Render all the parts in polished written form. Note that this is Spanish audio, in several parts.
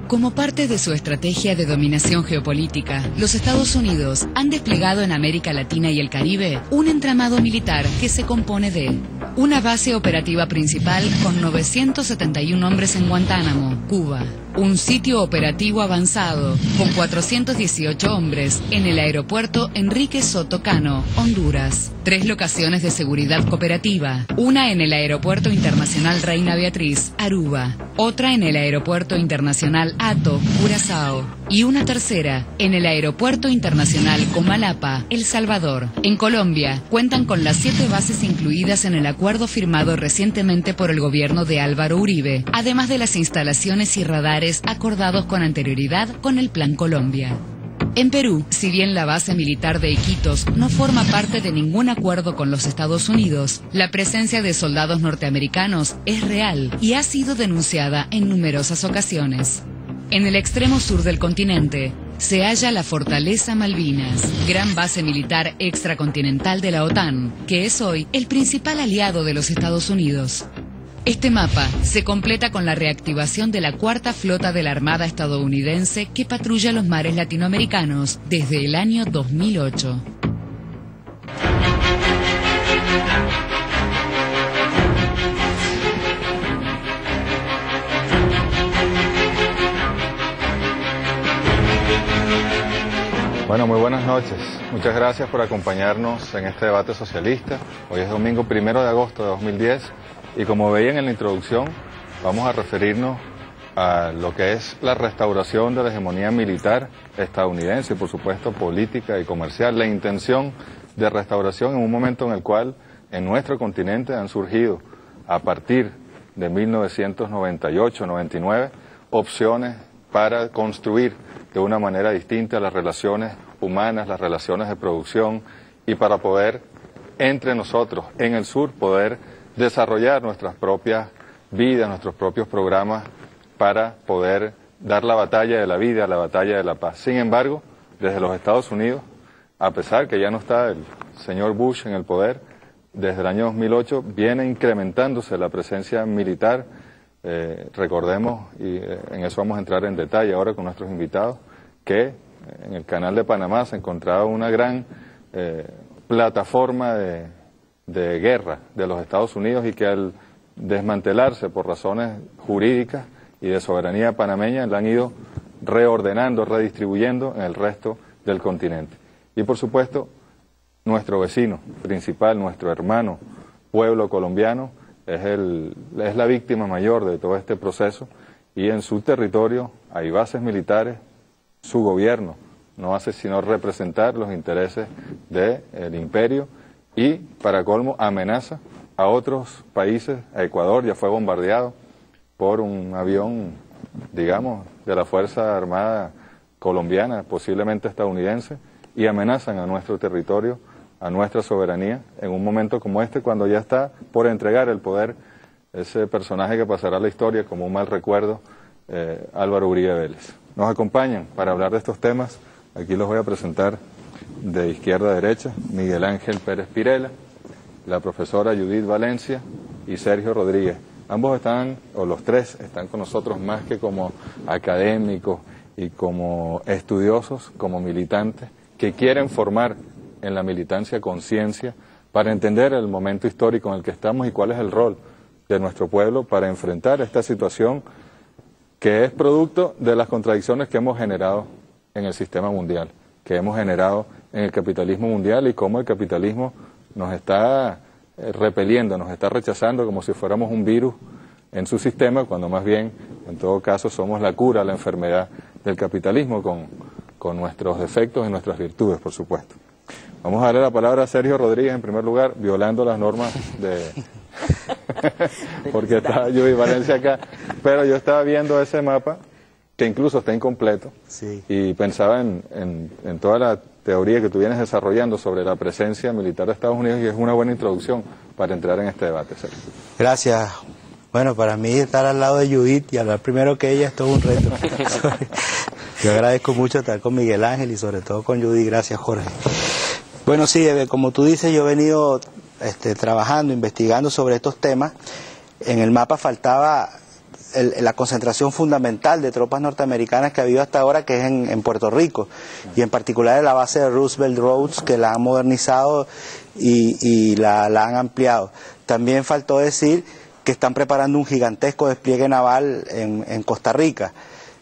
Como parte de su estrategia de dominación geopolítica, los Estados Unidos han desplegado en América Latina y el Caribe un entramado militar que se compone de una base operativa principal con 971 hombres en Guantánamo, Cuba, un sitio operativo avanzado con 418 hombres en el aeropuerto Enrique Soto Cano, Honduras, 3 locaciones de seguridad cooperativa, una en el Aeropuerto Internacional Reina Beatriz, Aruba, otra en el Aeropuerto Internacional Hato, Curazao, y una tercera en el Aeropuerto Internacional Comalapa, El Salvador. En Colombia, cuentan con las 7 bases incluidas en el acuerdo firmado recientemente por el gobierno de Álvaro Uribe, además de las instalaciones y radares acordados con anterioridad con el Plan Colombia. En Perú, si bien la base militar de Iquitos no forma parte de ningún acuerdo con los Estados Unidos, la presencia de soldados norteamericanos es real y ha sido denunciada en numerosas ocasiones. En el extremo sur del continente se halla la Fortaleza Malvinas, gran base militar extracontinental de la OTAN, que es hoy el principal aliado de los Estados Unidos. Este mapa se completa con la reactivación de la 4ª flota de la Armada estadounidense que patrulla los mares latinoamericanos desde el año 2008. Bueno, muy buenas noches. Muchas gracias por acompañarnos en este debate socialista. Hoy es domingo 1 de agosto de 2010 y como veían en la introducción, vamos a referirnos a lo que es la restauración de la hegemonía militar estadounidense y por supuesto política y comercial, la intención de restauración en un momento en el cual en nuestro continente han surgido a partir de 1998-99 opciones para construir de una manera distinta las relaciones humanas, las relaciones de producción y para poder entre nosotros en el sur poder desarrollar nuestras propias vidas, nuestros propios programas para poder dar la batalla de la vida, la batalla de la paz. Sin embargo, desde los Estados Unidos, a pesar que ya no está el señor Bush en el poder, desde el año 2008 viene incrementándose la presencia militar. Recordemos, y en eso vamos a entrar en detalle ahora con nuestros invitados, que en el Canal de Panamá se encontraba una gran plataforma de guerra de los Estados Unidos y que al desmantelarse por razones jurídicas y de soberanía panameña la han ido reordenando, redistribuyendo en el resto del continente. Y por supuesto, nuestro vecino principal, nuestro hermano pueblo colombiano, es la víctima mayor de todo este proceso y en su territorio hay bases militares, su gobierno no hace sino representar los intereses del imperio y, para colmo, amenaza a otros países. A Ecuador ya fue bombardeado por un avión, digamos, de la Fuerza Armada colombiana, posiblemente estadounidense, y amenazan a nuestro territorio, a nuestra soberanía, en un momento como este, cuando ya está por entregar el poder ese personaje que pasará a la historia como un mal recuerdo, Álvaro Uribe Vélez. Nos acompañan para hablar de estos temas, aquí los voy a presentar de izquierda a derecha, Miguel Ángel Pérez Pirela, la profesora Judith Valencia y Sergio Rodríguez. Ambos están, o los tres, están con nosotros más que como académicos y como estudiosos, como militantes, que quieren formar en la militancia conciencia para entender el momento histórico en el que estamos y cuál es el rol de nuestro pueblo para enfrentar esta situación que es producto de las contradicciones que hemos generado en el sistema mundial, que hemos generado en el capitalismo mundial y cómo el capitalismo nos está repeliendo, nos está rechazando como si fuéramos un virus en su sistema, cuando más bien, en todo caso, somos la cura a la enfermedad del capitalismo con nuestros defectos y nuestras virtudes, por supuesto. Vamos a darle la palabra a Sergio Rodríguez, en primer lugar, violando las normas de... porque está Judith Valencia acá, pero yo estaba viendo ese mapa, que incluso está incompleto, sí, y pensaba en toda la teoría que tú vienes desarrollando sobre la presencia militar de Estados Unidos, y es una buena introducción para entrar en este debate, Sergio. Gracias. Bueno, para mí estar al lado de Judith y hablar primero que ella es todo un reto. Yo agradezco mucho estar con Miguel Ángel y sobre todo con Judith. Gracias, Jorge. Bueno, sí, como tú dices, yo he venido trabajando, investigando sobre estos temas. En el mapa faltaba la concentración fundamental de tropas norteamericanas que ha habido hasta ahora, que es en Puerto Rico, y en particular en la base de Roosevelt Roads, que la han modernizado y la han ampliado. También faltó decir que están preparando un gigantesco despliegue naval en Costa Rica,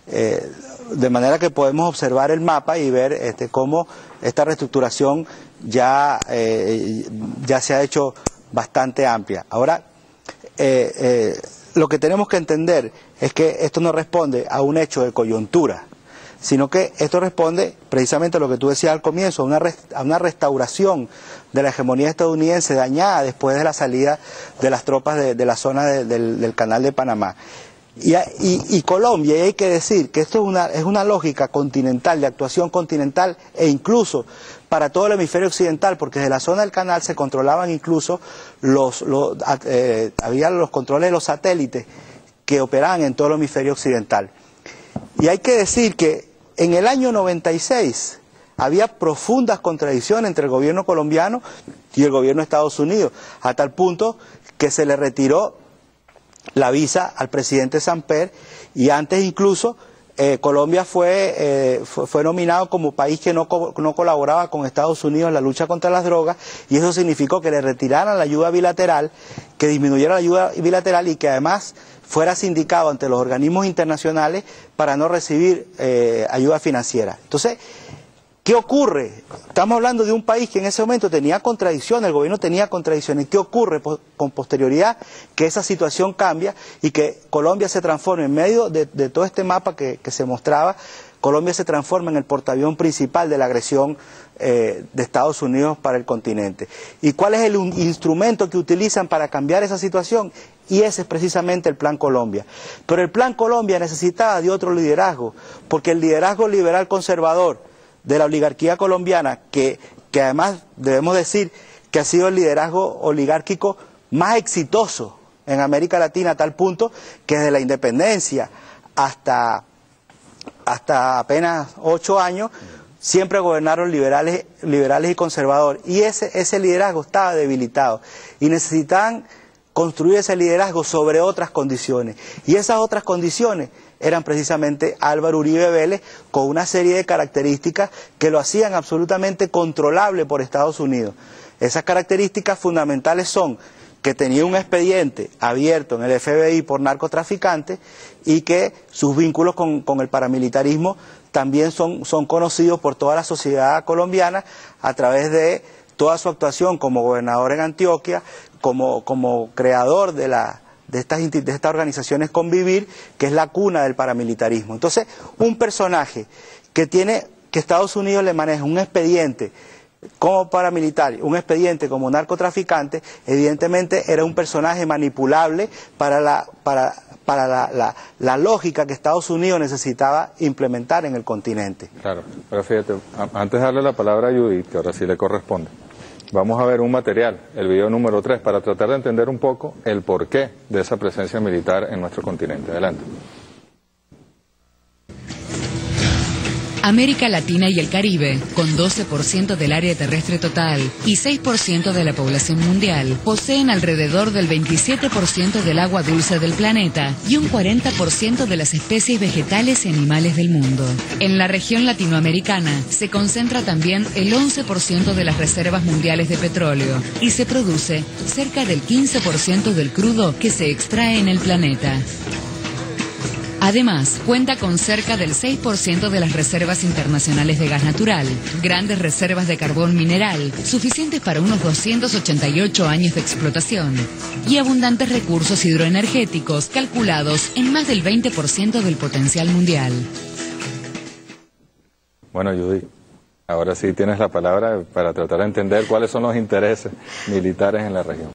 de manera que podemos observar el mapa y ver cómo esta reestructuración ya se ha hecho bastante amplia. Ahora, lo que tenemos que entender es que esto no responde a un hecho de coyuntura, sino que esto responde precisamente a lo que tú decías al comienzo, a una restauración de la hegemonía estadounidense dañada después de la salida de las tropas de la zona del Canal de Panamá. Y Colombia, y hay que decir que esto es una lógica continental, de actuación continental, e incluso para todo el hemisferio occidental, porque desde la zona del canal se controlaban incluso había los controles de los satélites que operaban en todo el hemisferio occidental. Y hay que decir que en el año 96 había profundas contradicciones entre el gobierno colombiano y el gobierno de Estados Unidos, a tal punto que se le retiró la visa al presidente Samper, y antes incluso Colombia fue nominado como país que no colaboraba con Estados Unidos en la lucha contra las drogas, y eso significó que le retiraran la ayuda bilateral, que disminuyera la ayuda bilateral y que además fuera sindicado ante los organismos internacionales para no recibir ayuda financiera. Entonces, ¿qué ocurre? Estamos hablando de un país que en ese momento tenía contradicciones, el gobierno tenía contradicciones. ¿Qué ocurre con posterioridad? Que esa situación cambia y que Colombia se transforma, en medio de todo este mapa que se mostraba, Colombia se transforma en el portaavión principal de la agresión de Estados Unidos para el continente. ¿Y cuál es el instrumento que utilizan para cambiar esa situación? Y ese es precisamente el Plan Colombia. Pero el Plan Colombia necesitaba de otro liderazgo, porque el liderazgo liberal conservador de la oligarquía colombiana, que además debemos decir que ha sido el liderazgo oligárquico más exitoso en América Latina, a tal punto que desde la independencia hasta apenas 8 años, siempre gobernaron liberales y conservadores, y ese liderazgo estaba debilitado, y necesitaban construir ese liderazgo sobre otras condiciones, y esas otras condiciones eran precisamente Álvaro Uribe Vélez, con una serie de características que lo hacían absolutamente controlable por Estados Unidos. Esas características fundamentales son que tenía un expediente abierto en el FBI por narcotraficantes, y que sus vínculos con el paramilitarismo también son conocidos por toda la sociedad colombiana a través de toda su actuación como gobernador en Antioquia, como creador de estas organizaciones Convivir, que es la cuna del paramilitarismo. Entonces, un personaje que Estados Unidos le maneja un expediente como paramilitar, un expediente como narcotraficante, evidentemente era un personaje manipulable para la lógica que Estados Unidos necesitaba implementar en el continente. Claro, pero fíjate, antes de darle la palabra a Judith, que ahora sí le corresponde, vamos a ver un material, el video número 3, para tratar de entender un poco el porqué de esa presencia militar en nuestro continente. Adelante. América Latina y el Caribe, con 12% del área terrestre total y 6% de la población mundial, poseen alrededor del 27% del agua dulce del planeta y un 40% de las especies vegetales y animales del mundo. En la región latinoamericana se concentra también el 11% de las reservas mundiales de petróleo y se produce cerca del 15% del crudo que se extrae en el planeta. Además, cuenta con cerca del 6% de las reservas internacionales de gas natural, grandes reservas de carbón mineral, suficientes para unos 288 años de explotación, y abundantes recursos hidroenergéticos calculados en más del 20% del potencial mundial. Bueno, Judy, ahora sí tienes la palabra para tratar de entender cuáles son los intereses militares en la región.